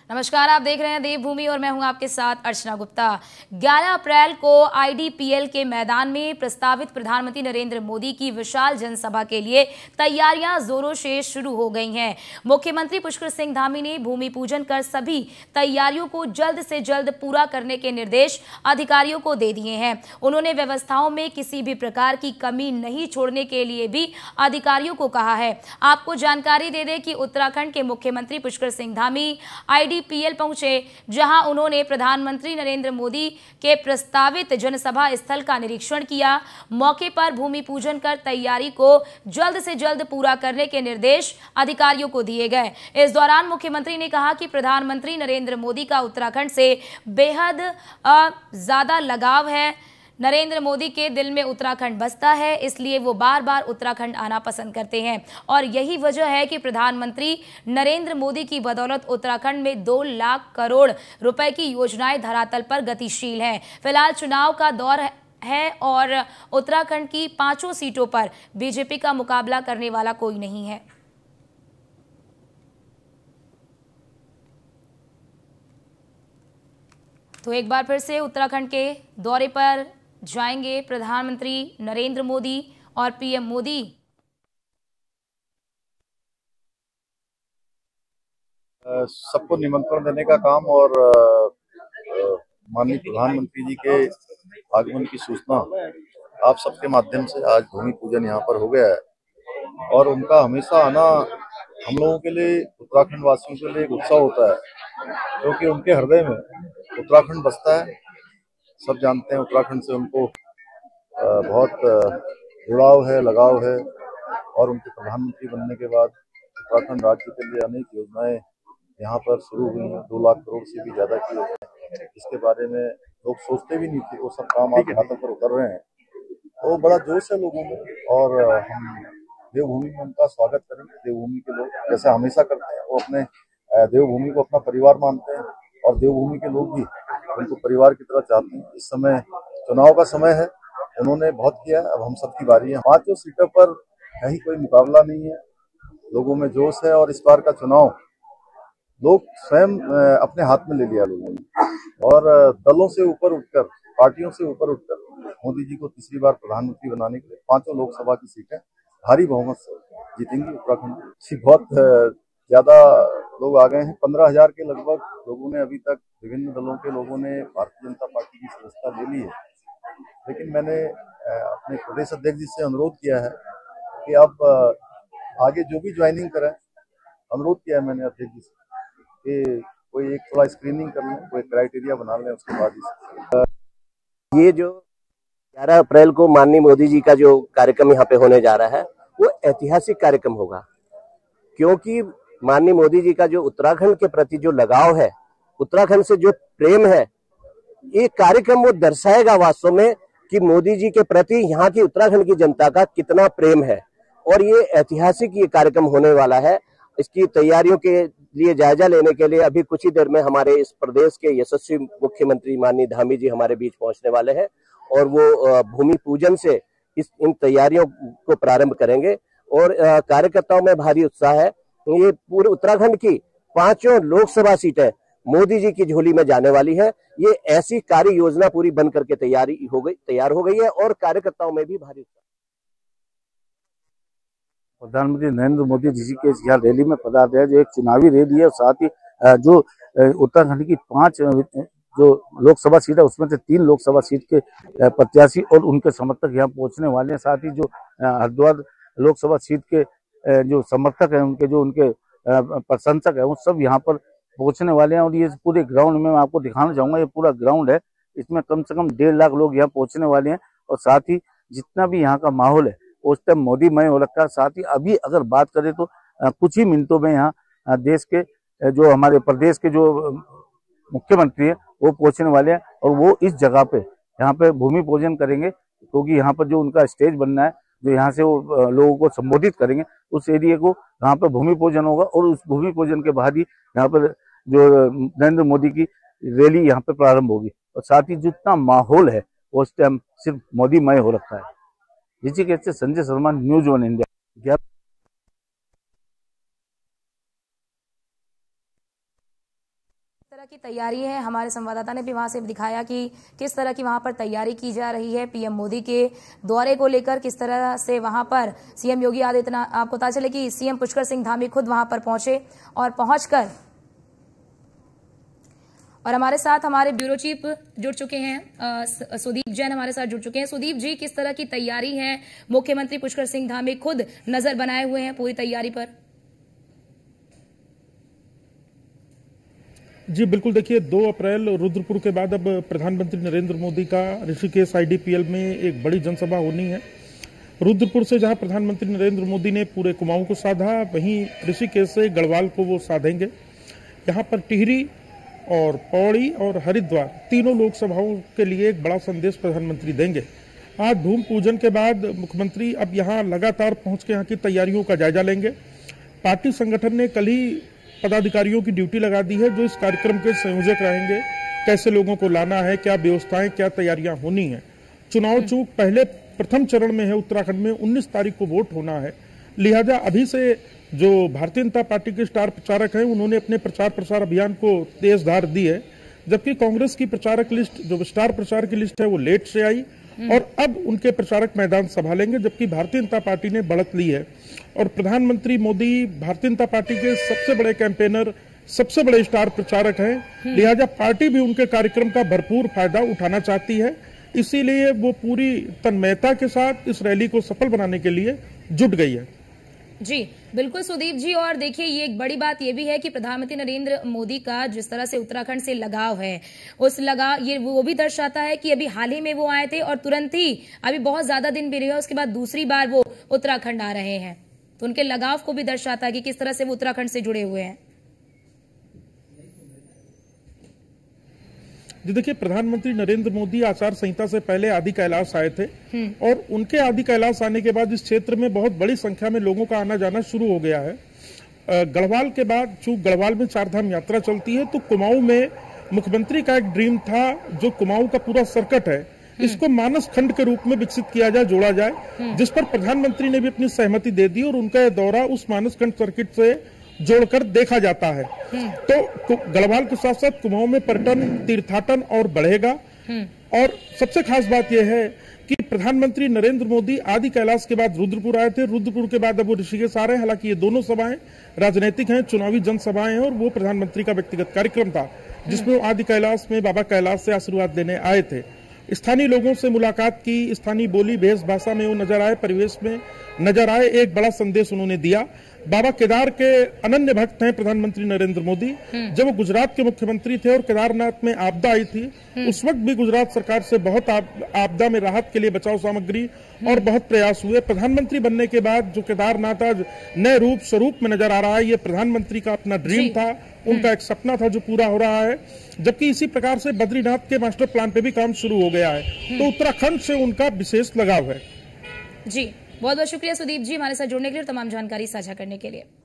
नमस्कार, आप देख रहे हैं देवभूमि और मैं हूं आपके साथ अर्चना गुप्ता। 11 अप्रैल को आईडीपीएल के मैदान में प्रस्तावित प्रधानमंत्री नरेंद्र मोदी की विशाल जनसभा के लिए तैयारियां जोरों से शुरू हो गई हैं। मुख्यमंत्री पुष्कर सिंह धामी ने भूमि पूजन कर सभी तैयारियों को जल्द से जल्द पूरा करने के निर्देश अधिकारियों को दे दिए हैं। उन्होंने व्यवस्थाओं में किसी भी प्रकार की कमी नहीं छोड़ने के लिए भी अधिकारियों को कहा है। आपको जानकारी दे दें कि उत्तराखंड के मुख्यमंत्री पुष्कर सिंह धामी आईडीपीएल पहुंचे, जहां उन्होंने प्रधानमंत्री नरेंद्र मोदी के प्रस्तावित जनसभा स्थल का निरीक्षण किया। मौके पर भूमि पूजन कर तैयारी को जल्द से जल्द पूरा करने के निर्देश अधिकारियों को दिए गए। इस दौरान मुख्यमंत्री ने कहा कि प्रधानमंत्री नरेंद्र मोदी का उत्तराखंड से बेहद ज्यादा लगाव है। नरेंद्र मोदी के दिल में उत्तराखंड बसता है, इसलिए वो बार बार उत्तराखंड आना पसंद करते हैं और यही वजह है कि प्रधानमंत्री नरेंद्र मोदी की बदौलत उत्तराखंड में 2 लाख करोड़ रुपए की योजनाएं धरातल पर गतिशील हैं। फिलहाल चुनाव का दौर है और उत्तराखंड की 5 सीटों पर बीजेपी का मुकाबला करने वाला कोई नहीं है। तो एक बार फिर से उत्तराखंड के दौरे पर जाएंगे प्रधानमंत्री नरेंद्र मोदी और पीएम मोदी। सबको निमंत्रण देने का काम और माननीय प्रधानमंत्री जी के आगमन की सूचना आप सबके माध्यम से आज भूमि पूजन यहाँ पर हो गया है और उनका हमेशा आना हम लोगों के लिए, उत्तराखंड वासियों के लिए एक उत्सव होता है, क्योंकि उनके हृदय में उत्तराखंड बसता है। सब जानते हैं उत्तराखंड से उनको बहुत जुड़ाव है, लगाव है और उनके प्रधानमंत्री बनने के बाद उत्तराखंड राज्य के लिए अनेक योजनाएं यहाँ पर शुरू हुई हैं। 2 लाख करोड़ से भी ज्यादा की योजनाएं, इसके बारे में लोग सोचते भी नहीं थे, वो सब काम आज हाथों पर उतर रहे हैं। तो बड़ा जोश है लोगों में और हम देवभूमि में उनका स्वागत करेंगे। देवभूमि के लोग जैसे हमेशा करते हैं, वो अपने देवभूमि को अपना परिवार मानते हैं और देवभूमि के लोग भी उनको परिवार की तरह चाहते हैं। इस समय चुनाव का समय है, उन्होंने बहुत किया, अब हम सबकी बारी है। 5 सीटों पर कहीं कोई मुकाबला नहीं है, लोगों में जोश है और इस बार का चुनाव लोग स्वयं अपने हाथ में ले लिया लोगों ने और दलों से ऊपर उठकर, पार्टियों से ऊपर उठकर मोदी जी को तीसरी बार प्रधानमंत्री बनाने के लिए 5 लोकसभा की सीटें भारी बहुमत से जीतेंगी उत्तराखंड। बहुत ज्यादा लोग आ गए हैं, 15,000 के लगभग लोगों ने अभी तक, विभिन्न दलों के लोगों ने भारतीय जनता पार्टी की सदस्यता ले ली है। लेकिन मैंने अपने प्रदेश अध्यक्ष जी से अनुरोध किया है कि अब आगे जो भी ज्वाइनिंग करें, अनुरोध किया है मैंने अध्यक्ष जी से कि कोई एक थोड़ा स्क्रीनिंग कर लें, कोई क्राइटेरिया बना लें, उसके बाद ये जो 11 अप्रैल को माननीय मोदी जी का जो कार्यक्रम यहाँ पे होने जा रहा है वो ऐतिहासिक कार्यक्रम होगा, क्योंकि माननीय मोदी जी का जो उत्तराखंड के प्रति जो लगाव है, उत्तराखंड से जो प्रेम है, ये कार्यक्रम वो दर्शाएगा वास्तव में कि मोदी जी के प्रति यहाँ की उत्तराखंड की जनता का कितना प्रेम है। और ये ऐतिहासिक ये कार्यक्रम होने वाला है। इसकी तैयारियों के लिए जायजा लेने के लिए अभी कुछ ही देर में हमारे इस प्रदेश के यशस्वी मुख्यमंत्री माननीय धामी जी हमारे बीच पहुंचने वाले हैं और वो भूमि पूजन से इन तैयारियों को प्रारंभ करेंगे और कार्यकर्ताओं में भारी उत्साह है। ये पूरे उत्तराखंड की 5 लोकसभा सीटें मोदी जी की झोली में जाने वाली है। ये ऐसी कार्य योजना पूरी बन करके तैयार हो गई है और कार्यकर्ताओं में भी भारी उत्साह। प्रधानमंत्री नरेंद्र मोदी जी के यहाँ रैली में पधारते हैं, जो एक चुनावी रैली है। साथ ही जो उत्तराखंड की 5 जो लोकसभा सीट है उसमें से 3 लोकसभा सीट के प्रत्याशी और उनके समर्थक यहाँ पहुंचने वाले हैं। साथ ही जो हरिद्वार लोकसभा सीट के जो समर्थक हैं, उनके प्रशंसक है, वो सब यहाँ पर पहुंचने वाले हैं। और ये पूरे ग्राउंड में मैं आपको दिखाना चाहूंगा, ये पूरा ग्राउंड है, इसमें कम से कम 1.5 लाख लोग यहाँ पहुंचने वाले हैं। और साथ ही जितना भी यहाँ का माहौल है उस टाइम मोदीमय हो रखा है। साथ ही अभी अगर बात करें तो कुछ ही मिनटों में यहाँ देश के जो हमारे प्रदेश के जो मुख्यमंत्री है वो पहुंचने वाले हैं और वो इस जगह पे यहाँ पे भूमि पूजन करेंगे, क्योंकि यहाँ पर जो उनका स्टेज बनना है, जो यहाँ से वो लोगों को संबोधित करेंगे, उस एरिया को यहाँ पर भूमि पूजन होगा और उस भूमि पूजन के बाद ही यहाँ पर जो नरेंद्र मोदी की रैली यहाँ पे प्रारंभ होगी। और साथ ही जितना माहौल है उस टाइम सिर्फ मोदीमय हो रखा है। ऋषिकेश से संजय शर्मा, न्यूज़ 1 इंडिया। तरह की तैयारी है, हमारे संवाददाता ने भी वहां से दिखाया कि किस तरह की वहां पर तैयारी की जा रही है पीएम मोदी के दौरे को लेकर, किस तरह से वहां पर सीएम योगी आदित्यनाथ, आपको पता चले कि सीएम पुष्कर सिंह धामी खुद वहां पर पहुंचे और पहुंचकर और हमारे साथ हमारे ब्यूरो चीफ जुड़ चुके हैं, सुदीप जैन हमारे साथ जुड़ चुके हैं। सुदीप जी, किस तरह की तैयारी है? मुख्यमंत्री पुष्कर सिंह धामी खुद नजर बनाए हुए हैं पूरी तैयारी पर। जी बिल्कुल, देखिए 2 अप्रैल रुद्रपुर के बाद अब प्रधानमंत्री नरेंद्र मोदी का ऋषिकेश आईडीपीएल में एक बड़ी जनसभा होनी है। रुद्रपुर से जहां प्रधानमंत्री नरेंद्र मोदी ने पूरे कुमाऊं को साधा, वहीं ऋषिकेश से गढ़वाल को वो साधेंगे। यहां पर टिहरी और पौड़ी और हरिद्वार तीनों लोकसभाओं के लिए एक बड़ा संदेश प्रधानमंत्री देंगे। आज भूमि पूजन के बाद मुख्यमंत्री अब यहां लगातार पहुंच के यहां की तैयारियों का जायजा लेंगे। पार्टी संगठन ने कल ही पदाधिकारियों की ड्यूटी लगा दी है जो इस कार्यक्रम के संयोजक रहेंगे। कैसे लोगों को लाना है, क्या व्यवस्थाएं, क्या तैयारियां होनी है। चुनाव चूक पहले प्रथम चरण में है, उत्तराखंड में 19 तारीख को वोट होना है। लिहाजा अभी से जो भारतीय जनता पार्टी के स्टार प्रचारक हैं उन्होंने अपने प्रचार प्रसार अभियान को तेज धार दी है, जबकि कांग्रेस की प्रचारक लिस्ट, जो स्टार प्रचार की लिस्ट है, वो लेट से आई और अब उनके प्रचारक मैदान संभालेंगे, जबकि भारतीय जनता पार्टी ने बढ़त ली है। और प्रधानमंत्री मोदी भारतीय जनता पार्टी के सबसे बड़े कैंपेनर, सबसे बड़े स्टार प्रचारक हैं, लिहाजा पार्टी भी उनके कार्यक्रम का भरपूर फायदा उठाना चाहती है। इसीलिए वो पूरी तन्मयता के साथ इस रैली को सफल बनाने के लिए जुट गई है। जी बिल्कुल सुदीप जी, और देखिए ये एक बड़ी बात ये भी है कि प्रधानमंत्री नरेंद्र मोदी का जिस तरह से उत्तराखंड से लगाव है, उस लगाव ये वो भी दर्शाता है कि अभी हाल ही में वो आए थे और तुरंत ही अभी बहुत ज्यादा दिन भी रहे, उसके बाद दूसरी बार वो उत्तराखंड आ रहे हैं, तो उनके लगाव को भी दर्शाता है कि किस तरह से वो उत्तराखंड से जुड़े हुए हैं। जी देखिए, प्रधानमंत्री नरेंद्र मोदी आचार संहिता से पहले आदि कैलाश आए थे और उनके आदि कैलाश आने के बाद इस क्षेत्र में बहुत बड़ी संख्या में लोगों का आना जाना शुरू हो गया है। गढ़वाल के बाद, चूंकि गढ़वाल में 4 धाम यात्रा चलती है, तो कुमाऊं में मुख्यमंत्री का एक ड्रीम था, जो कुमाऊं का पूरा सर्किट है, इसको मानस खंड के रूप में विकसित किया जाए, जोड़ा जाए, जिस पर प्रधानमंत्री ने भी अपनी सहमति दे दी और उनका यह दौरा उस मानस खंड सर्किट से जोड़कर देखा जाता है। तो गढ़वाल के साथ साथ कुमाऊं में पर्यटन, तीर्थाटन और बढ़ेगा। और सबसे खास बात यह है कि प्रधानमंत्री नरेंद्र मोदी आदि कैलाश के बाद रुद्रपुर आए थे, रुद्रपुर के बाद अब वो ऋषिकेश आ रहे हैं। हालांकि ये दोनों सभाएं राजनीतिक हैं, चुनावी जनसभाएं हैं, और वो प्रधानमंत्री का व्यक्तिगत कार्यक्रम था जिसमें वो आदि कैलाश में बाबा कैलाश से आशीर्वाद लेने आए थे। स्थानीय लोगों से मुलाकात की, स्थानीय बोली भेष भाषा में वो नजर आए, परिवेश में नजर आए, एक बड़ा संदेश उन्होंने दिया। बाबा केदार के अनन्य भक्त हैं प्रधानमंत्री नरेंद्र मोदी। जब वो गुजरात के मुख्यमंत्री थे और केदारनाथ में आपदा आई थी, उस वक्त भी गुजरात सरकार से बहुत आपदा में राहत के लिए बचाव सामग्री और बहुत प्रयास हुए। प्रधानमंत्री बनने के बाद जो केदारनाथ आज नए रूप स्वरूप में नजर आ रहा है, ये प्रधानमंत्री का अपना ड्रीम था, उनका एक सपना था जो पूरा हो रहा है। जबकि इसी प्रकार से बद्रीनाथ के मास्टर प्लान पे भी काम शुरू हो गया है। तो उत्तराखंड से उनका विशेष लगाव है। जी बहुत बहुत शुक्रिया सुदीप जी, हमारे साथ जुड़ने के लिए, तमाम जानकारी साझा करने के लिए।